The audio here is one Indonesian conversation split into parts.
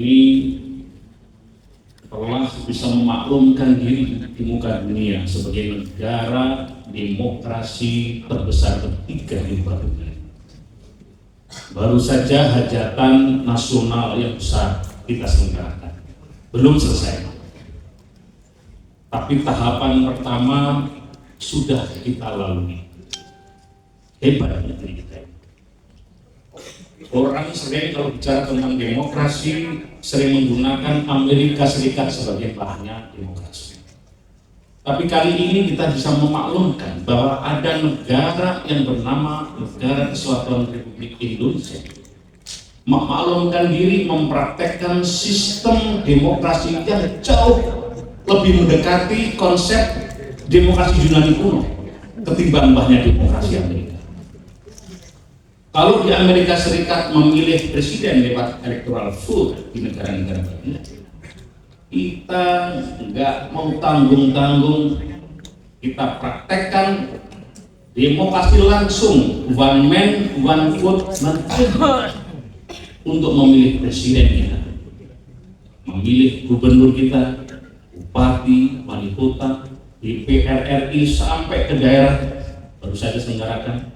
ini telah bisa memaklumkan diri di muka dunia sebagai negara demokrasi terbesar ketiga di muka dunia. Baru saja hajatan nasional yang besar kita selenggarakan, belum selesai. Tapi tahapan pertama sudah kita lalui. Hebatnya kita. Orang sering kalau bicara tentang demokrasi sering menggunakan Amerika Serikat sebagai bahannya demokrasi. Tapi kali ini kita bisa memaklumkan bahwa ada negara yang bernama Negara Kesatuan Republik Indonesia memaklumkan diri mempraktekkan sistem demokrasi yang jauh lebih mendekati konsep demokrasi Yunani kuno ketimbang mbahnya demokrasi Amerika. Kalau di Amerika Serikat memilih presiden lewat electoral vote di negara-negara lainnya, kita nggak mau tanggung-tanggung, kita praktekkan demokrasi langsung, one man, one vote, untuk memilih presiden kita, memilih gubernur kita, bupati, wali kota, DPR RI sampai ke daerah baru saja selenggarakan.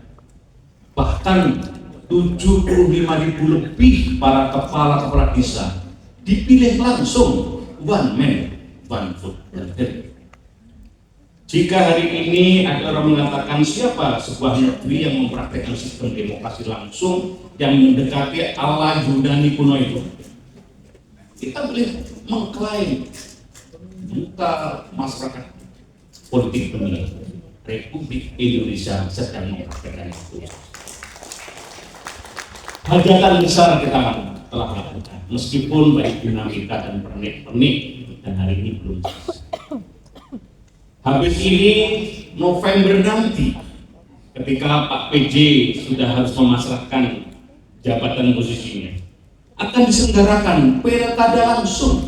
Bahkan 75.000 lebih para kepala desa dipilih langsung one man, one vote. Jika hari ini ada orang mengatakan siapa sebuah negeri yang mempraktekkan sistem demokrasi langsung yang mendekati ala Yunani kuno itu, kita boleh mengklaim buka masyarakat politik dunia Republik Indonesia sedang mempraktekkan itu. Hajatan besar kita telah lakukan, meskipun baik dinamika dan pernik-pernik dan hari ini belum selesai. Habis ini November nanti, ketika Pak PJ sudah harus memasrahkan jabatan posisinya, akan diselenggarakan pilkada langsung,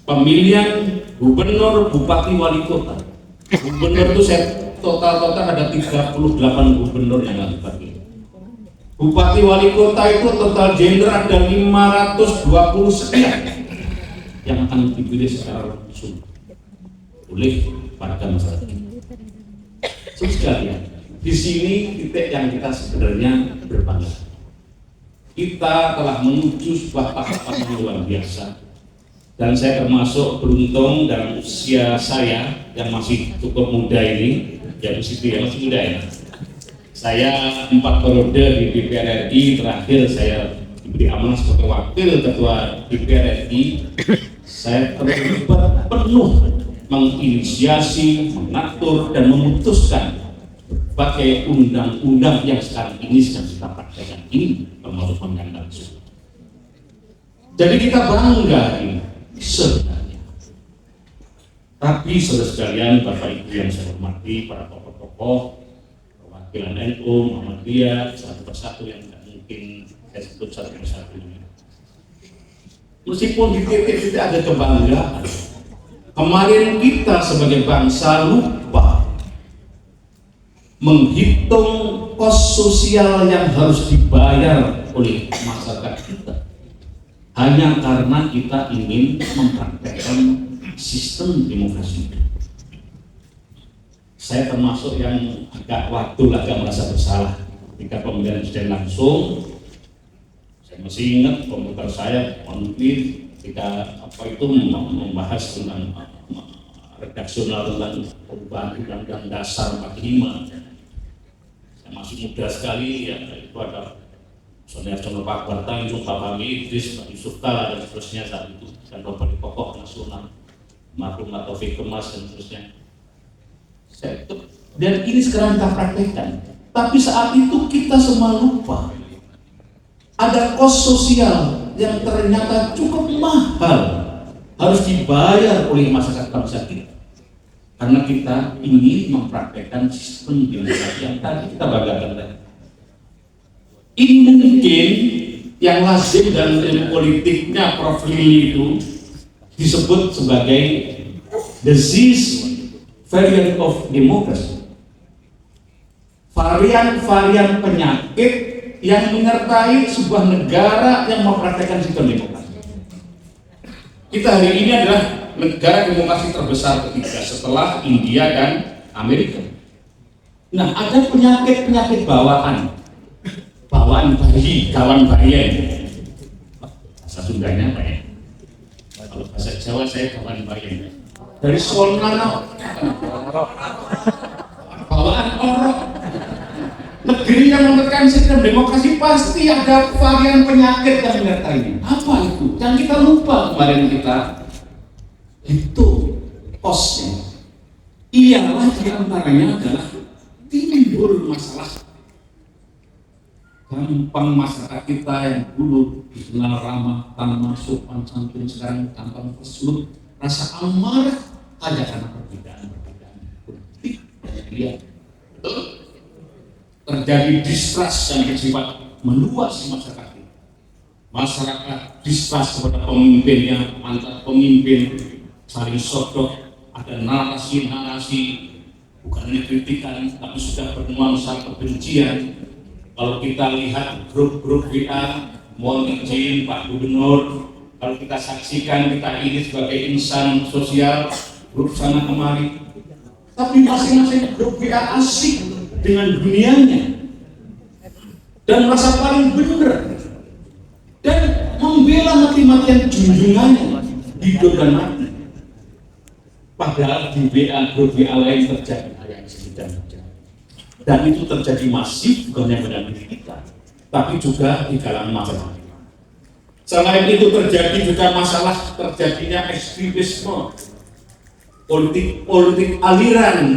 pemilihan gubernur, bupati, wali kota. Gubernur itu total ada 38 gubernur yang akan dipilih. Bupati wali kota itu total jenderal ada 520 sekian yang akan dipilih secara langsung oleh warga masyarakat. Sekalian, di sini titik yang kita sebenarnya berbangga. Kita telah menuju sebuah tahapan yang luar biasa, dan saya termasuk beruntung dalam usia saya yang masih cukup muda ini, ya masih muda ya. Saya 4 periode di DPR RI, terakhir saya diberi amanah sebagai wakil ketua DPR RI. Saya terlibat penuh menginisiasi, mengatur, dan memutuskan berbagai undang-undang yang sekarang ini sedang kita praktekkan ini, termasuk pemilihan langsung. Jadi kita bangga ini sebenarnya. Tapi saudara sekalian, Bapak Ibu yang saya hormati, para tokoh-tokoh perwakilan NU, Muhammadiyah, satu persatu yang tidak mungkin saya sebut satu persatu ini. Meskipun di titik-titik ada kebanggaan, kemarin kita sebagai bangsa lupa menghitung kos sosial yang harus dibayar oleh masyarakat kita hanya karena kita ingin mempraktekkan sistem demokrasi. Saya termasuk yang agak merasa bersalah ketika pemilihan presiden langsung. Saya masih ingat komputer saya mungkin ketika membahas tentang redaksional tentang perubahan undang-undang dasar 45. Saya masih muda sekali, ya itu ada Sonia Pak Bartang, Pak Fahmi Idris, Pak Yusuf Kala, dan seterusnya saat itu, dan beberapa tokoh nasional, Marhum Taufik Kemas dan seterusnya. Dan ini sekarang kita praktekkan. Tapi saat itu kita semua lupa ada kos sosial yang ternyata cukup mahal harus dibayar oleh masyarakat bangsa kita, karena kita ingin mempraktekkan sistem demokrasi yang tadi kita banggakan tadi. Ini mungkin yang lazim dalam ilmu politiknya Prof. Lili itu disebut sebagai disease variant of democracy, varian-varian penyakit yang menyertai sebuah negara yang mempraktekkan sistem demokrasi. Kita hari ini adalah negara demokrasi terbesar ketiga setelah India dan Amerika. Nah, ada penyakit bawaan bayi, kawan bayi. Bahasa Sundanya apa ya? Kalau bahasa Jawa saya kawan bayi. Dari Solana, bawaan orang. Negeri yang menekan sistem demokrasi pasti ada varian penyakit yang menyertai. Apa itu? Yang kita lupa kemarin kita itu kosnya. Ialah diantaranya adalah timbul masalah gampang masyarakat kita yang dulu dikenal ramah, tamah, sopan, santun, sekarang gampang kesulut, rasa amarah ada karena perbedaan politik. Lihat, betul. Terjadi distrust yang bersifat meluas di masyarakat kita. Masyarakat distrust kepada pemimpinnya, antar pemimpin saling sodok, ada narasi-narasi bukan hanya kritikan tapi sudah bernuansa kebencian. Kalau kita lihat grup-grup WA, mohon izin Pak Gubernur, kalau kita saksikan kita ini sebagai insan sosial, grup sana kemari, tapi masing-masing grup WA asik dengan dunianya dan merasa paling benar dan membela mati-matian junjungannya hidup dan mati. Padahal di WA grup WA lain terjadi hal yang sedang terjadi, dan itu terjadi masif bukan hanya pada diri kita tapi juga di kalangan masyarakat. Selain itu terjadi juga masalah terjadinya ekstremisme politik aliran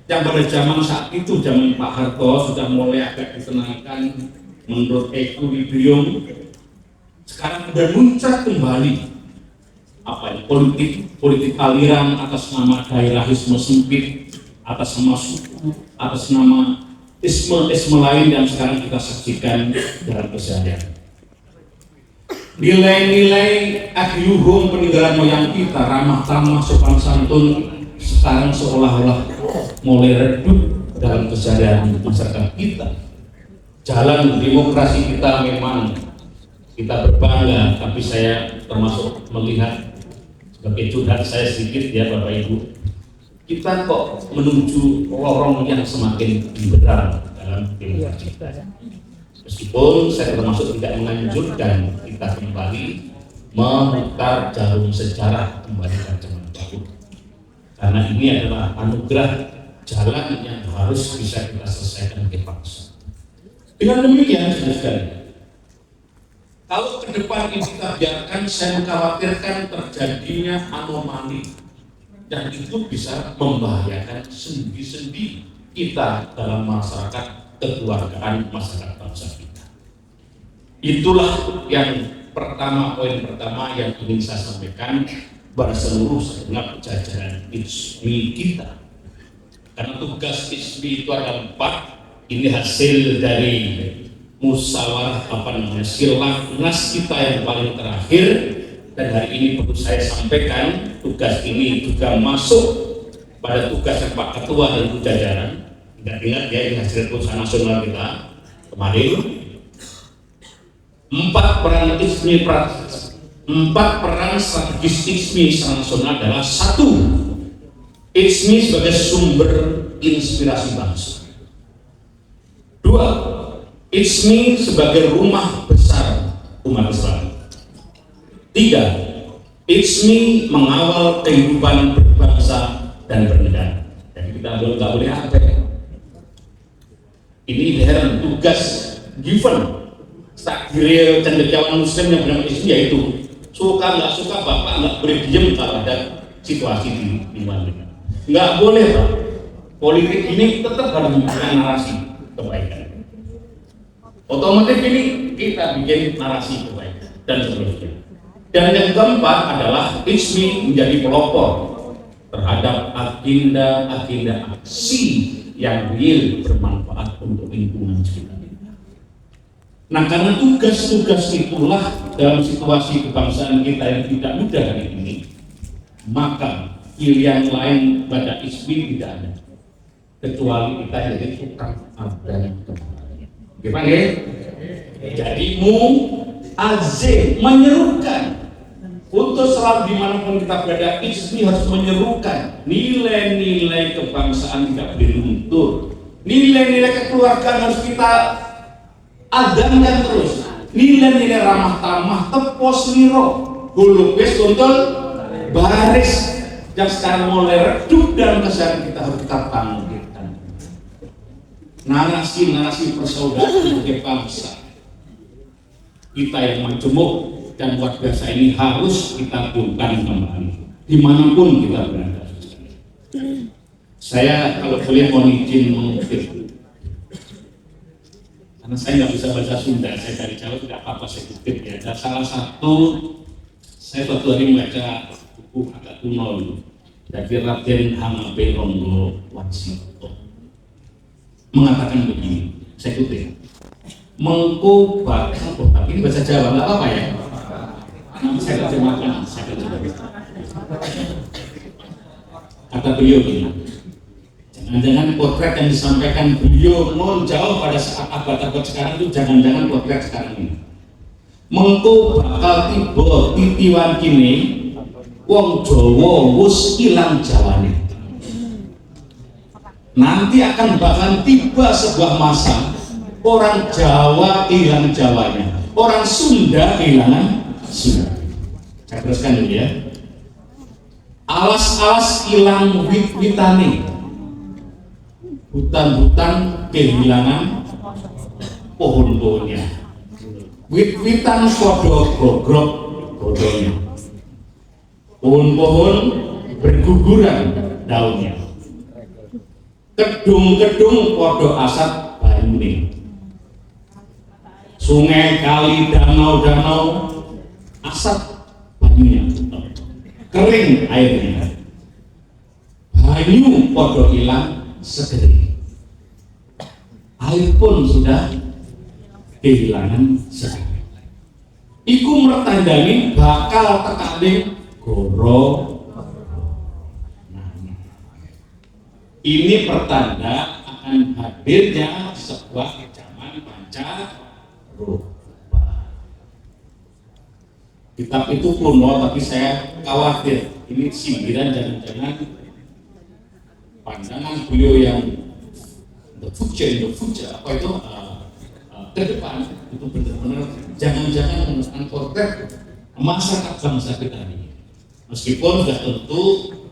yang pada zaman saat itu, zaman Pak Harto, sudah mulai agak ditenangkan menurut equilibrium. Sekarang sudah muncul kembali politik aliran atas nama daerahisme sempit, atas nama suku, atas nama isme lain yang sekarang kita saksikan dalam keseharian. Nilai-nilai adiluhung peninggalan moyang kita, ramah tamah, sopan santun, sekarang seolah-olah mulai redup dalam kesadaran masyarakat kita. Jalan demokrasi kita memang kita berbangga, tapi saya termasuk melihat sebagai curhat saya sedikit ya Bapak Ibu, kita kok menuju lorong yang semakin liberal dalam demokrasi. Meskipun saya termasuk tidak menganjurkan kita kembali memutar jarum sejarah kembali ke zaman dahulu, karena ini adalah anugerah jalan yang harus bisa kita selesaikan ke bangsa. Dengan demikian, saudara-saudara, kalau ke depan ini kita biarkan, saya mengkhawatirkan terjadinya anomali dan itu bisa membahayakan sendi-sendi kita dalam masyarakat kekeluargaan masyarakat bangsa kita. Itulah yang poin pertama yang ingin saya sampaikan pada seluruh segenap jajaran ISMI kita. Karena tugas ISMI itu ada 4, ini hasil dari musyawarah Sirnas kita yang paling terakhir, dan hari ini perlu saya sampaikan tugas ini juga masuk pada tugas yang Pak Ketua dan jajaran. Ingat ya, ini hasil keputusan nasional kita kemarin. 4 peran strategis ISMI secara nasional adalah: 1. ISMI sebagai sumber inspirasi bangsa. 2. ISMI sebagai rumah besar umat Islam. 3. ISMI mengawal kehidupan berbangsa dan bernegara. Jadi kita nggak boleh apa ya. Ini inherent tugas given takdir cendekiawan muslim yang bernama ISMI, yaitu suka nggak suka Bapak nggak boleh diem kalau ada situasi di mana. Nggak boleh Pak. Politik ini tetap harus mempunyai narasi kebaikan. Otomatis ini kita bikin narasi kebaikan dan seterusnya. Dan yang keempat adalah ISMI menjadi pelopor terhadap agenda aksi yang real bermanfaat untuk lingkungan sekitar. Nah, karena tugas-tugas itulah dalam situasi kebangsaan kita yang tidak mudah hari ini, maka pilihan lain pada ISMI tidak ada kecuali kita jadi tukang abdan kembali. Gimana ya? Jadi azim menyerukan Untuk selalu dimanapun kita berada, ISMI harus menyerukan nilai-nilai kebangsaan tidak boleh luntur. Nilai-nilai kekeluargaan harus kita adamkan terus. Nilai-nilai ramah tamah, tepos liro, hulukis, tuntul, baris yang sekarang mulai redup dalam keseharian kita harus kita bangkitkan. Narasi-narasi persaudaraan sebagai bangsa kita yang majemuk dan luar biasa ini harus kita bungkam kembali dimanapun kita berada. Saya kalau boleh mohon izin mengutip, karena saya nggak bisa bahasa Sunda, saya dari Jawa tidak apa-apa saya kutip ya. Ada salah satu, saya suatu hari membaca buku agak kuno dari Raden Hamengkubuwono Warsito mengatakan begini, saya kutip, mengko bakal, tapi ini bahasa Jawa nggak apa-apa ya. Nanti saya terjemahkan, kata beliau gini, jangan-jangan potret yang disampaikan beliau non jauh pada saat abad-abad sekarang itu jangan-jangan potret sekarang ini. Mengko bakal tiba titiwan kini wong Jawa wis ilang Jawane. Nanti akan bahkan tiba sebuah masa orang Jawa hilang Jawanya, orang Sunda kehilangan Sunda. Saya teruskan dulu ya. Alas-alas hilang wit-witane, hutan-hutan kehilangan pohon-pohonnya, wit-witan podo gogrok bodohnya, pohon-pohon berguguran daunnya, kedung-kedung podo asap banyune, sungai, kali, danau-danau asap banyunya, kering airnya, banyu podo hilang segeri, air pun sudah kehilangan segeri. Iku mertandani bakal tekane goro. Nah, ini pertanda akan hadirnya sebuah zaman pancaroba. Kitab itu kuno, tapi saya khawatir ini sindiran jangan-jangan pandangan beliau yang the future apa itu ke depan itu benar-benar jangan-jangan menggunakan potret masyarakat bangsa kita ini. Meskipun sudah tentu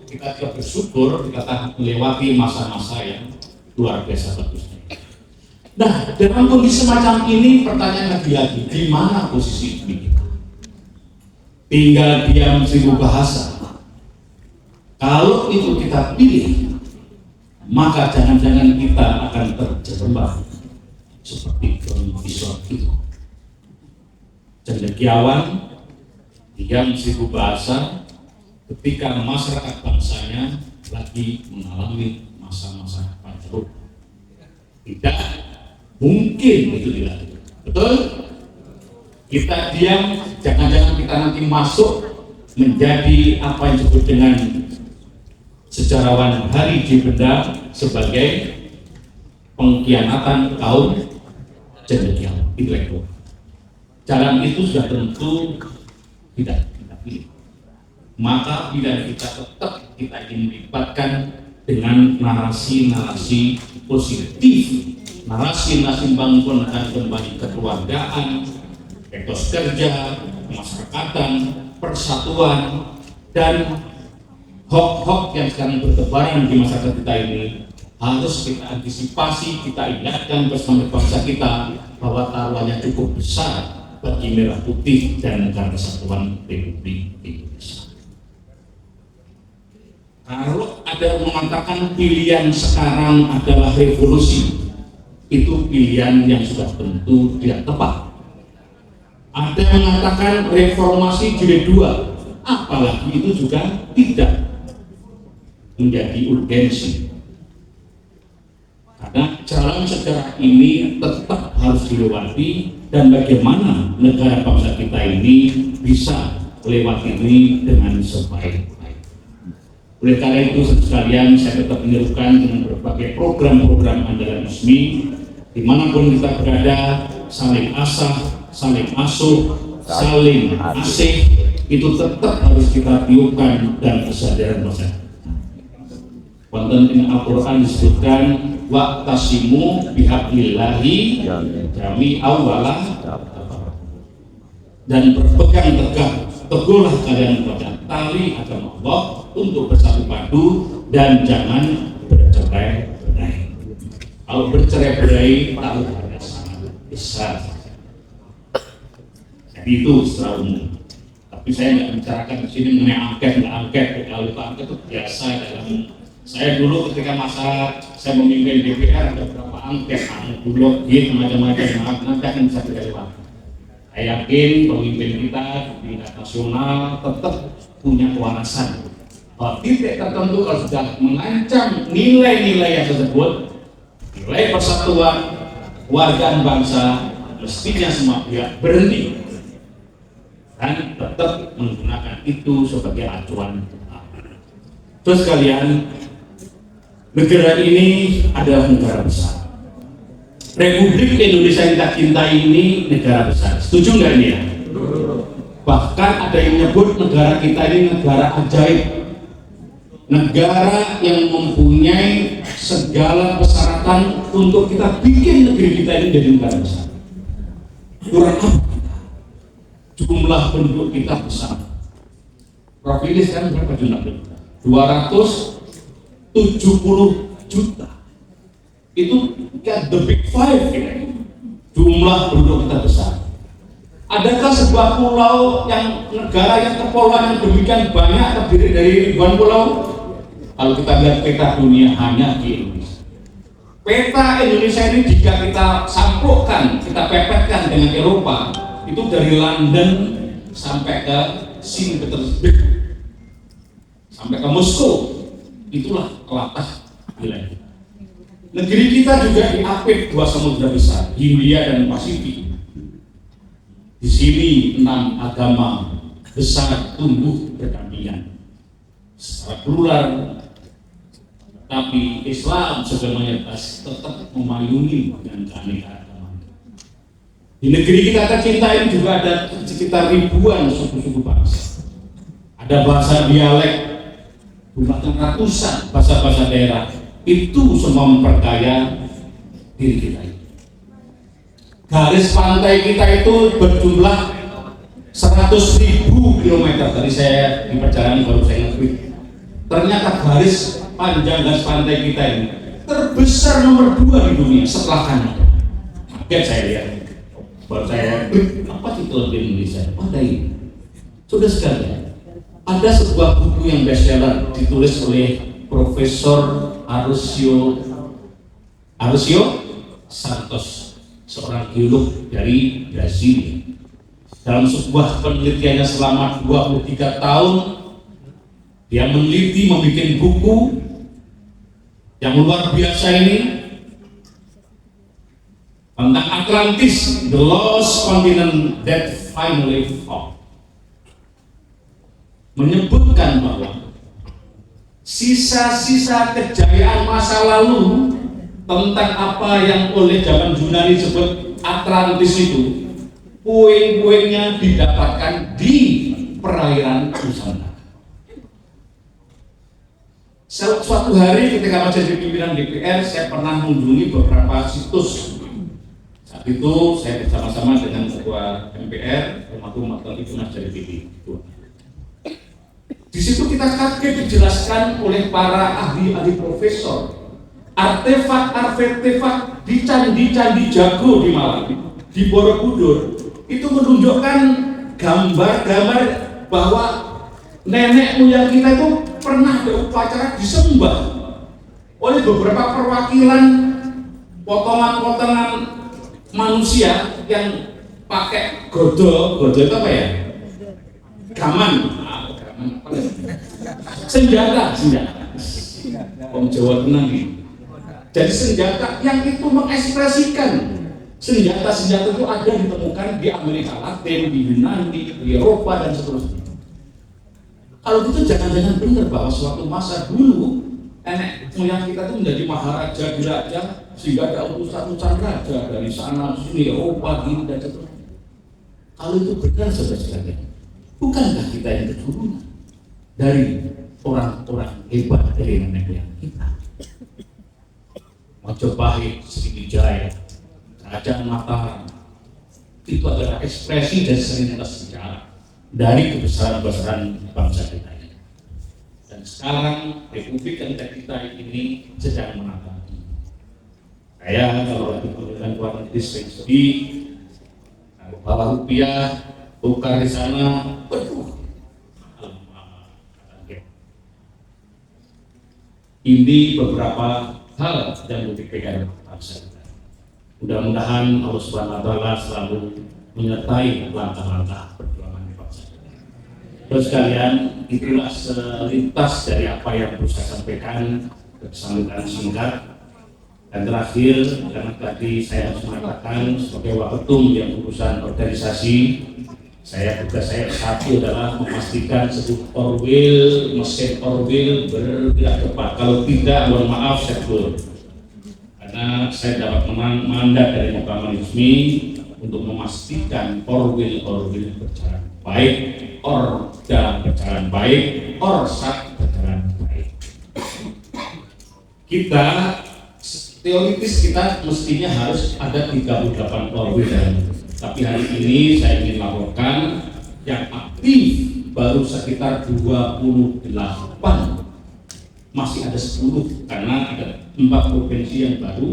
kita juga bersyukur kita telah melewati masa-masa yang luar biasa bagusnya. Nah, dalam kondisi semacam ini pertanyaan lagi-lagi, di mana posisi ini kita? Tinggal diam seribu bahasa. Kalau itu kita pilih, maka jangan-jangan kita akan terjerembab seperti Don Quixote itu. Cendekiawan diam seribu bahasa ketika masyarakat bangsanya lagi mengalami masa-masa pancaroba. Tidak mungkin itu dilakukan. Betul? Kita diam, jangan-jangan kita nanti masuk menjadi apa yang disebut dengan sejarawan Hari di Benda sebagai pengkhianatan kaum cendekiawan intelektual. Jalan itu sudah tentu tidak kita pilih. Maka pilihan kita tetap kita ingin libatkan dengan narasi-narasi positif, narasi-narasi membangun kembali kekeluargaan, etos kerja, kemasyarakatan, persatuan, dan hoax-hoax yang sekarang bertebaran di masyarakat kita ini harus kita antisipasi, kita ingatkan bersama bangsa kita bahwa taruhannya cukup besar bagi merah putih dan negara kesatuan Republik Indonesia. Kalau ada yang mengatakan pilihan sekarang adalah revolusi, itu pilihan yang sudah tentu tidak tepat. Ada yang mengatakan reformasi jilid 2, apalagi itu juga tidak menjadi urgensi. Karena jalan sejarah ini tetap harus dilewati dan bagaimana negara bangsa kita ini bisa melewati ini dengan sebaik-baik. Oleh karena itu sekalian saya tetap menyerukan dengan berbagai program-program andalan ISMI dimanapun kita berada, saling asah, saling asuh, saling asih, itu tetap harus kita tiupkan dan kesadaran masyarakat. Wonten ing Al-Qur'an disebutkan wa'tasimu bihablillahi jami'an wala dan berpegang teguhlah kalian pada tali agama Allah untuk bersatu padu dan jangan bercerai-berai. Kalau bercerai-berai taruhannya sangat besar. Jadi itu secara umum. Tapi saya nggak bicarakan di sini mengenai angket. Kalau angket itu biasa dalam. Saya dulu ketika masa saya memimpin DPR ada beberapa angket, bulog, macam-macam, angket yang bisa kita lewat. Saya yakin pemimpin kita di tingkat nasional tetap punya kewarasan. Bahwa titik tertentu kalau sudah mengancam nilai-nilai yang tersebut, nilai persatuan warga bangsa, mestinya semua pihak berhenti dan tetap menggunakan itu sebagai acuan. Terus kalian, negara ini adalah negara besar. Republik Indonesia yang kita cintai ini negara besar. Setuju nggak ini ya? Bahkan ada yang menyebut negara kita ini negara ajaib. Negara yang mempunyai segala persyaratan untuk kita bikin negeri kita ini jadi negara besar. Kurang apa? Jumlah penduduk kita besar. Provinsi sekarang berapa jumlah penduduk? 270 juta. Itu kayak the big five ya. Jumlah penduduk kita besar. Adakah sebuah pulau yang negara yang kepulauan yang demikian banyak terdiri dari ribuan pulau? Kalau kita lihat peta dunia hanya di Indonesia. Peta Indonesia ini jika kita sampukkan, kita pepetkan dengan Eropa, itu dari London sampai ke Saint Petersburg, sampai ke Moskow, itulah telapak wilayah. Negeri kita juga diapit dua samudra besar, Hindia dan Pasifik. Di sini 6 agama besar tumbuh berdampingan secara plural, tapi Islam sebagai mayoritas tetap memayungi dengan keanekaragaman. Di negeri kita tercinta ini juga ada sekitar ribuan suku-suku bangsa. Ada bahasa dialek, bahkan ratusan bahasa-bahasa daerah. Itu semua memperkaya diri kita ini. Garis pantai kita itu berjumlah 100.000 kilometer. Tadi saya di perjalanan baru saya ngerti. Ternyata garis panjang garis pantai kita ini terbesar nomor 2 di dunia setelah Kanada. Kaget saya lihat. Baru saya, apa itu di Indonesia? Ada ini. Sudah sekali. Ada sebuah buku yang bestseller ditulis oleh Profesor Arusio Santos, seorang geolog dari Brasil. Dalam sebuah penelitiannya selama 23 tahun, dia meneliti, membuat buku yang luar biasa ini tentang Atlantis, the lost continent that finally found. Menyebutkan bahwa sisa-sisa kejayaan masa lalu tentang apa yang oleh zaman Yunani disebut Atlantis itu, puing-puingnya didapatkan di perairan Nusantara. Suatu hari ketika masih jadi pimpinan DPR, saya pernah mengunjungi beberapa situs. Saat itu saya bersama-sama dengan Ketua MPR, almarhum itu Mas dari TV. Di situ kita kaget dijelaskan oleh para ahli-ahli profesor artefak di candi-candi Jago di Malang, di Borobudur itu menunjukkan gambar-gambar bahwa nenek moyang kita itu pernah ada upacara disembah oleh beberapa perwakilan potongan-potongan manusia yang pakai godo itu apa ya? Gaman. Senjata. Om Jawa tenang ini. Jadi senjata yang itu mengekspresikan senjata-senjata itu ada ditemukan di Amerika Latin, di Yunani, di Eropa dan seterusnya. Kalau gitu jangan-jangan benar bahwa suatu masa dulu nenek moyang kita itu menjadi maharaja di raja sehingga ada utusan-utusan raja dari sana sini Eropa gini dan seterusnya. Kalau itu benar saudara sekalian, Bukankah kita yang keturunan dari orang-orang hebat dari nenek moyang kita? Majapahit, Sriwijaya, Kerajaan Mataram, itu adalah ekspresi dan senioritas sejarah dari kebesaran-kebesaran bangsa kita ini. Dan sekarang Republik yang kita ini sedang menata. Saya kalau lagi pemilihan luar negeri sering sedih, bawa rupiah, tukar di sana, waduh, ini beberapa hal yang dipikirkan bangsa kita. Mudah-mudahan Allah Subhanahu wa Ta'ala selalu menyertai langkah-langkah perjuangan bangsa kita. Terus sekalian, itulah selintas dari apa yang bisa saya sampaikan kesampaian singkat. Dan terakhir, karena tadi saya harus mengatakan sebagai waketum yang urusan organisasi, tugas saya satu adalah memastikan sebuah mesin Orwell bergerak cepat. Kalau tidak, mohon maaf saya keluar. Karena saya dapat mandat dari Mahkamah Resmi untuk memastikan Orwell berjalan baik, Orda berjalan baik, Orsat berjalan baik. Kita teoritis kita mestinya harus ada 38 Orwell dalam. Tapi hari ini saya ingin laporkan yang aktif baru sekitar 28, masih ada 10 karena ada 4 provinsi yang baru.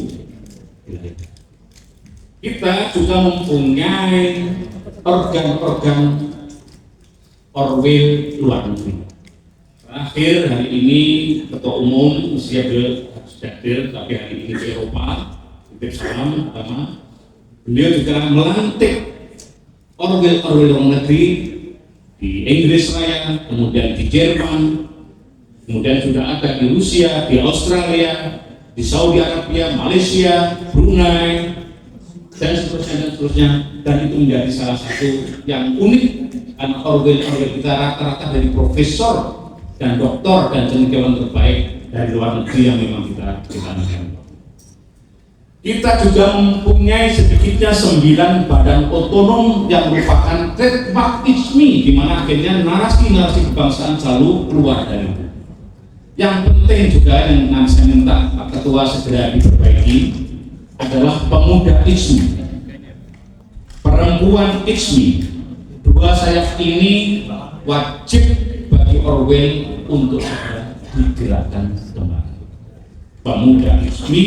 Kita juga mempunyai organ-organ Orwell luar negeri. Terakhir hari ini Ketua Umum usia hadir, tapi hari ini di Eropa, titip salam pertama. Beliau juga melantik Orwell luar negeri di Inggris Raya, kemudian di Jerman, kemudian sudah ada di Rusia, di Australia, di Saudi Arabia, Malaysia, Brunei, dan seterusnya, dan itu menjadi salah satu yang unik karena Orwell kita rata-rata dari profesor dan doktor dan cendekiawan terbaik dari luar negeri yang memang kita anggap. Kita juga mempunyai sedikitnya 9 badan otonom yang merupakan trademark ISMI, di mana akhirnya narasi-narasi kebangsaan selalu keluar dari itu. Yang penting juga yang saya minta Pak Ketua segera diperbaiki adalah pemuda ISMI, perempuan ISMI. Dua sayap ini wajib bagi Orwell untuk segera digerakkan kembali. Pemuda ISMI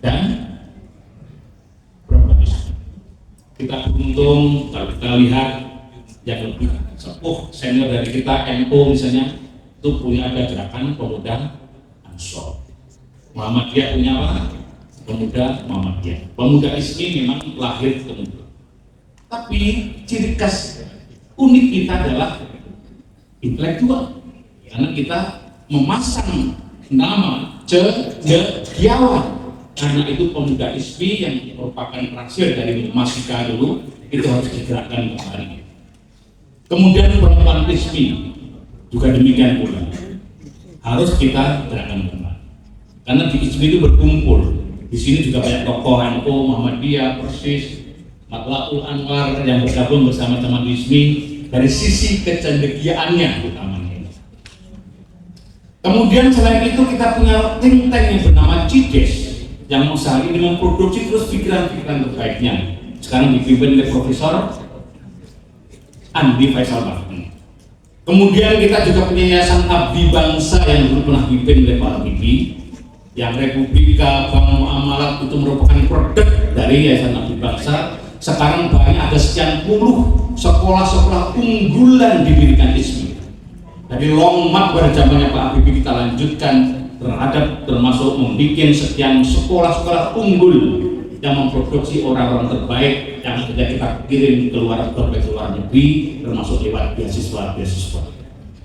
dan perempuan ISMI. Kita beruntung kalau kita lihat yang lebih sepuh senior dari kita, NU misalnya, itu punya ada gerakan pemuda Ansor. Muhammadiyah punya apa? Pemuda Muhammadiyah. Pemuda ISMI memang lahir kemudian. Tapi ciri khas unik kita adalah intelektual, karena kita memasang nama cendekiawan. Karena itu pemuda ISMI yang merupakan hasil dari Masika dulu itu harus digerakkan kembali. Kemudian perempuan ISMI juga demikian pula harus kita gerakkan kembali. Karena di ISMI itu berkumpul. Di sini juga banyak tokoh NU, Muhammadiyah, Persis, Matlaul Anwar yang bergabung bersama teman ISMI dari sisi kecendekiaannya utamanya. Kemudian selain itu kita punya think tank yang bernama CIDES yang saat ini memproduksi terus pikiran-pikiran terbaiknya. Sekarang dipimpin oleh Profesor Andi Faisal Bakri. Kemudian kita juga punya Yayasan Abdi Bangsa yang dulu pernah dipimpin oleh Pak Habibie, yang Republika Bank Muamalat itu merupakan produk dari Yayasan Abdi Bangsa. Sekarang banyak ada sekian puluh sekolah-sekolah unggulan didirikan ISMI. Dari long march pada zamannya Pak Habibie kita lanjutkan terhadap termasuk membuat sekian sekolah-sekolah unggul yang memproduksi orang-orang terbaik yang sudah kita kirim keluar negeri, termasuk lewat beasiswa.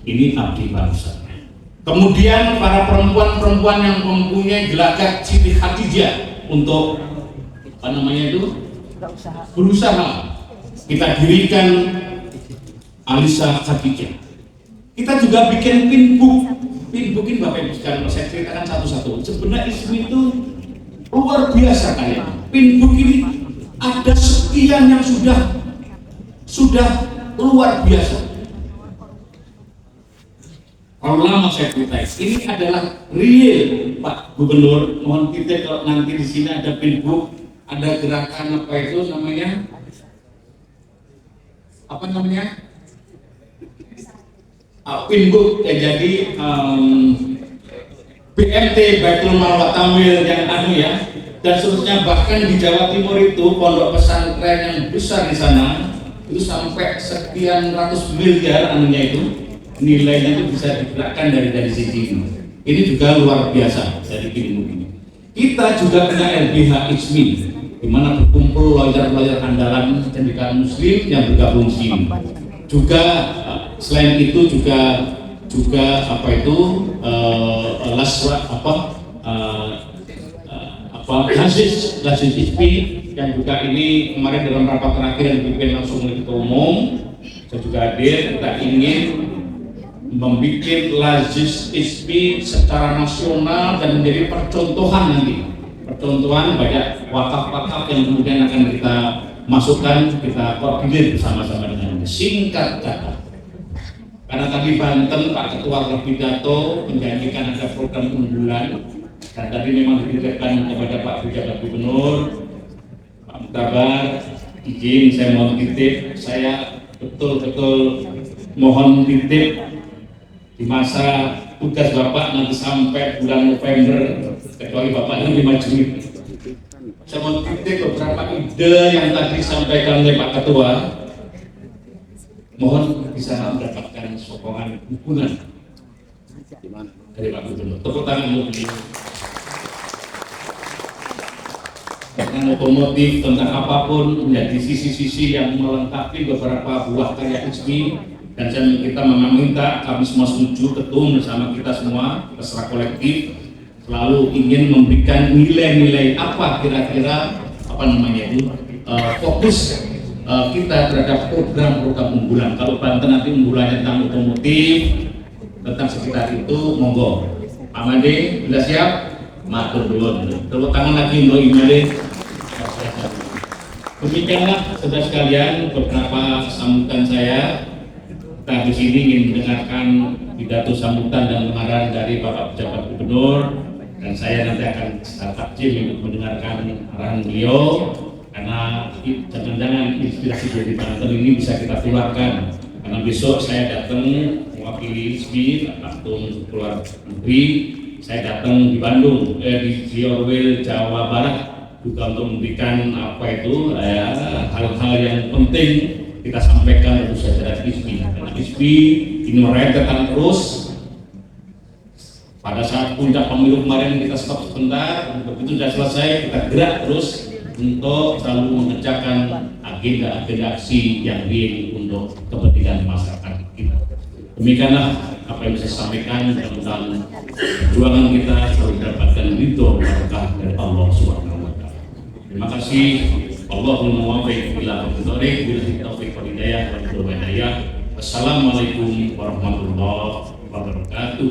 Ini abdi bangsa. Kemudian para perempuan-perempuan yang mempunyai gelagat Siti Khadijah untuk berusaha, kita dirikan Alisa Khadijah. Kita juga bikin pinbook ini Bapak Ibu sekalian, saya ceritakan satu-satu. Sebenarnya ISMI itu luar biasa kayaknya. Pinbook ini ada sekian yang sudah luar biasa. Kalau lama saya ceritain, ini adalah real Pak Gubernur. Mohon kita kalau nanti di sini ada pinbook, ada gerakan apa itu namanya? Apa namanya? Pinbook ya, jadi BMT Baitul Mal wa Tamwil yang ya, dan seterusnya. Bahkan di Jawa Timur itu pondok pesantren yang besar di sana itu sampai sekian ratus miliar itu nilainya itu bisa digerakkan dari sisi ini. Ini juga luar biasa dari pinbook ini. Kita juga punya LBH ISMI, di mana berkumpul lawyer-lawyer andalan pendidikan Muslim yang bergabung di sini. Juga selain itu juga apa itu Lazis ISPI yang juga ini kemarin dalam rapat terakhir yang dipimpin langsung oleh Ketua Umum, saya juga hadir. Kita ingin membuat Lazis ISPI secara nasional dan menjadi percontohan nanti, percontohan banyak wakaf-wakaf yang kemudian akan kita masukkan, kita koordinir bersama-sama dengan ini. Singkat kata, karena tadi Banten Pak Ketua Pidato menjanjikan ada program unggulan, dan tadi memang dititipkan kepada Pak Pejabat Gubernur, Pak Mutabar, izin saya mohon titip, saya betul-betul mohon titip di masa tugas Bapak nanti sampai bulan November, kecuali Bapak ini dimajuin. Saya mau titip beberapa ide yang tadi disampaikan oleh Pak Ketua, mohon bisa mendapatkan sokongan dukungan dari Pak Gubernur. Tepuk tangan untuk beliau. Tentang otomotif, tentang apapun, menjadi sisi-sisi yang melengkapi beberapa buah karya ISMI, dan kita meminta kami semua setuju, ketum bersama kita semua, kita secara kolektif selalu ingin memberikan nilai-nilai apa kira-kira fokus kita terhadap program-program unggulan. Kalau Banten nanti unggulannya tentang otomotif, tentang sekitar itu, monggo. Pak Made, sudah siap? Matur nuwun. Tepuk tangan lagi untuk Imade. Demikianlah saudara sekalian beberapa sambutan saya. Kita di sini ingin mendengarkan pidato sambutan dan pengarahan dari Bapak Pejabat Gubernur, dan saya nanti akan takjil untuk mendengarkan arahan beliau, karena jangan-jangan inspirasi dari Banten ini bisa kita tularkan. Karena besok saya datang mewakili ISMI atau keluar negeri, saya datang di Bandung, di Orwell, Jawa Barat, juga untuk memberikan hal-hal yang penting kita sampaikan untuk saudara ISMI. Karena ISMI ini merentetan terus. Pada saat puncak pemilu kemarin kita stop sebentar, begitu sudah selesai kita gerak terus untuk selalu mengerjakan agenda aksi yang real untuk kepentingan masyarakat kita. Demikianlah apa yang bisa saya sampaikan, tentang perjuangan kita selalu mendapatkan ridho berkah dari Allah Subhanahu wa Ta'ala. Terima kasih. Allahumma muwaffiq ila aqdarihi bil taufiq wal hidayah wal hidayah. Wassalamualaikum warahmatullahi wabarakatuh.